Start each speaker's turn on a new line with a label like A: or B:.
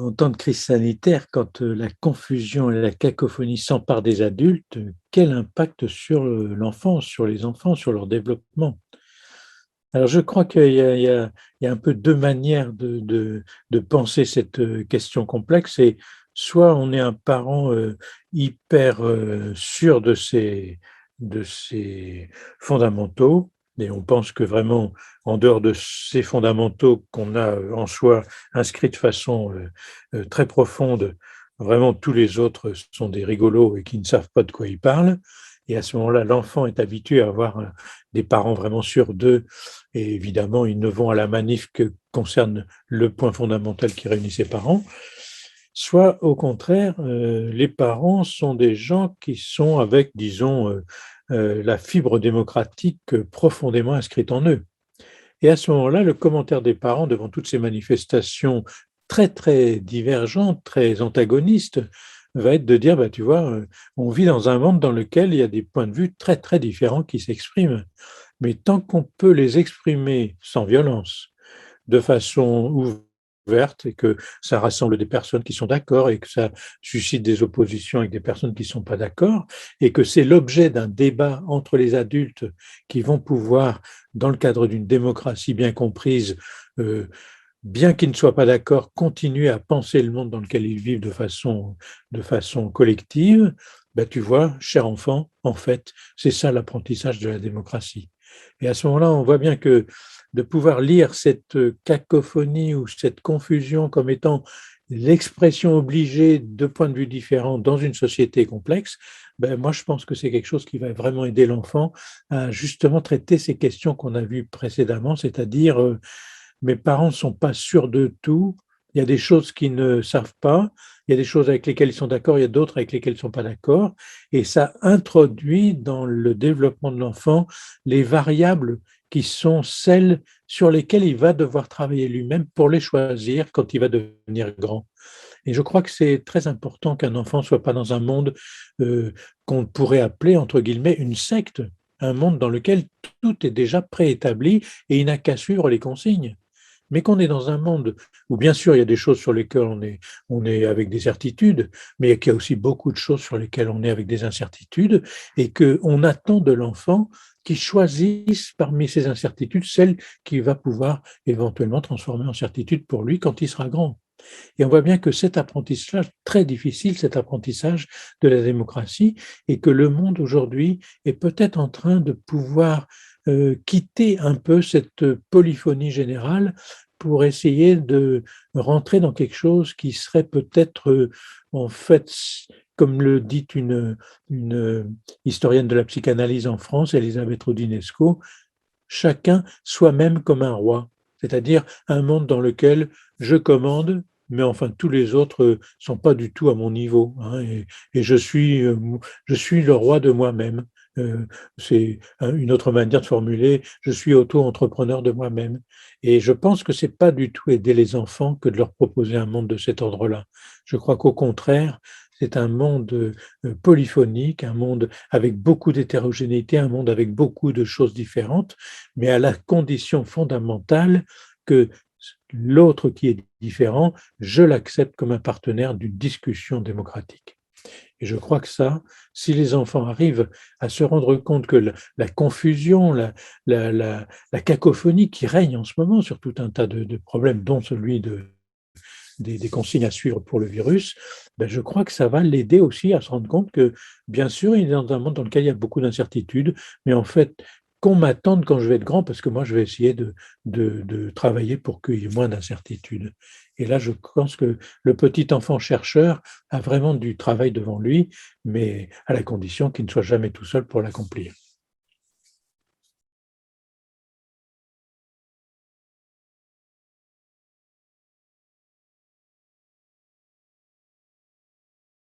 A: En temps de crise sanitaire, quand, la confusion et la cacophonie s'emparent des adultes, quel impact sur, l'enfance, sur les enfants, sur leur développement? Alors je crois qu'il y a un peu 2 manières de penser cette, question complexe. Et soit on est un parent, hyper, sûr de ses fondamentaux, et on pense que vraiment en dehors de ces fondamentaux qu'on a, en soi inscrits de façon, très profonde, vraiment tous les autres sont des rigolos et qui ne savent pas de quoi ils parlent. Et à ce moment-là, l'enfant est habitué à avoir, des parents vraiment sûrs d'eux, et évidemment, ils ne vont à la manif que concerne le point fondamental qui réunit ses parents. Soit au contraire, les parents sont des gens qui sont avec, disons, la fibre démocratique, profondément inscrite en eux. Et à ce moment-là, le commentaire des parents devant toutes ces manifestations très, très divergentes, très antagonistes, va être de dire: «Bah, tu vois, on vit dans un monde dans lequel il y a des points de vue très, très différents qui s'expriment. Mais tant qu'on peut les exprimer sans violence, de façon ouverte, et que ça rassemble des personnes qui sont d'accord et que ça suscite des oppositions avec des personnes qui ne sont pas d'accord, et que c'est l'objet d'un débat entre les adultes qui vont pouvoir, dans le cadre d'une démocratie bien comprise, heu, bien qu'ils ne soient pas d'accord, continuer à penser le monde dans lequel ils vivent de façon collective». Bah, tu vois, cher enfant, en fait, c'est ça l'apprentissage de la démocratie. Et à ce moment-là, on voit bien que de pouvoir lire cette, cacophonie ou cette confusion comme étant l'expression obligée de points de vue différents dans une société complexe, ben, moi je pense que c'est quelque chose qui va vraiment aider l'enfant à justement traiter ces questions qu'on a vues précédemment, c'est-à-dire, mes parents ne sont pas sûrs de tout, il y a des choses qu'ils ne savent pas, il y a des choses avec lesquelles ils sont d'accord, il y a d'autres avec lesquelles ils ne sont pas d'accord, et ça introduit dans le développement de l'enfant les variables qui sont celles sur lesquelles il va devoir travailler lui-même pour les choisir quand il va devenir grand. Et je crois que c'est très important qu'un enfant ne soit pas dans un monde, qu'on pourrait appeler entre guillemets «une secte», un monde dans lequel tout est déjà préétabli et il n'a qu'à suivre les consignes. Mais qu'on est dans un monde où bien sûr il y a des choses sur lesquelles on est avec des certitudes, mais qu'il y a aussi beaucoup de choses sur lesquelles on est avec des incertitudes, et qu'on attend de l'enfant qu'il choisisse parmi ces incertitudes celle qu'il va pouvoir éventuellement transformer en certitude pour lui quand il sera grand. Et on voit bien que cet apprentissage très difficile, cet apprentissage de la démocratie, et que le monde aujourd'hui est peut-être en train de pouvoir, quitter un peu cette polyphonie générale pour essayer de rentrer dans quelque chose qui serait peut-être, en fait, comme le dit une historienne de la psychanalyse en France, Elisabeth Roudinesco: «Chacun soi-même comme un roi». C'est-à-dire un monde dans lequel je commande, mais enfin tous les autres, sont pas du tout à mon niveau, hein, et je suis le roi de moi-même. C'est une autre manière de formuler: «Je suis auto-entrepreneur de moi-même», et je pense que c'est pas du tout aider les enfants que de leur proposer un monde de cet ordre-là. Je crois qu'au contraire, c'est un monde, polyphonique, un monde avec beaucoup d'hétérogénéité, un monde avec beaucoup de choses différentes, mais à la condition fondamentale que l'autre qui est différent, je l'accepte comme un partenaire d'une discussion démocratique. Et je crois que ça, si les enfants arrivent à se rendre compte que la confusion, la cacophonie qui règne en ce moment sur tout un tas de problèmes, dont celui des consignes à suivre pour le virus, ben, je crois que ça va l'aider aussi à se rendre compte que, bien sûr, il est dans un monde dans lequel il y a beaucoup d'incertitudes, mais en fait, qu'on m'attende quand je vais être grand, parce que moi, je vais essayer de travailler pour qu'il y ait moins d'incertitudes. Et là, je pense que le petit enfant chercheur a vraiment du travail devant lui, mais à la condition qu'il ne soit jamais tout seul pour l'accomplir.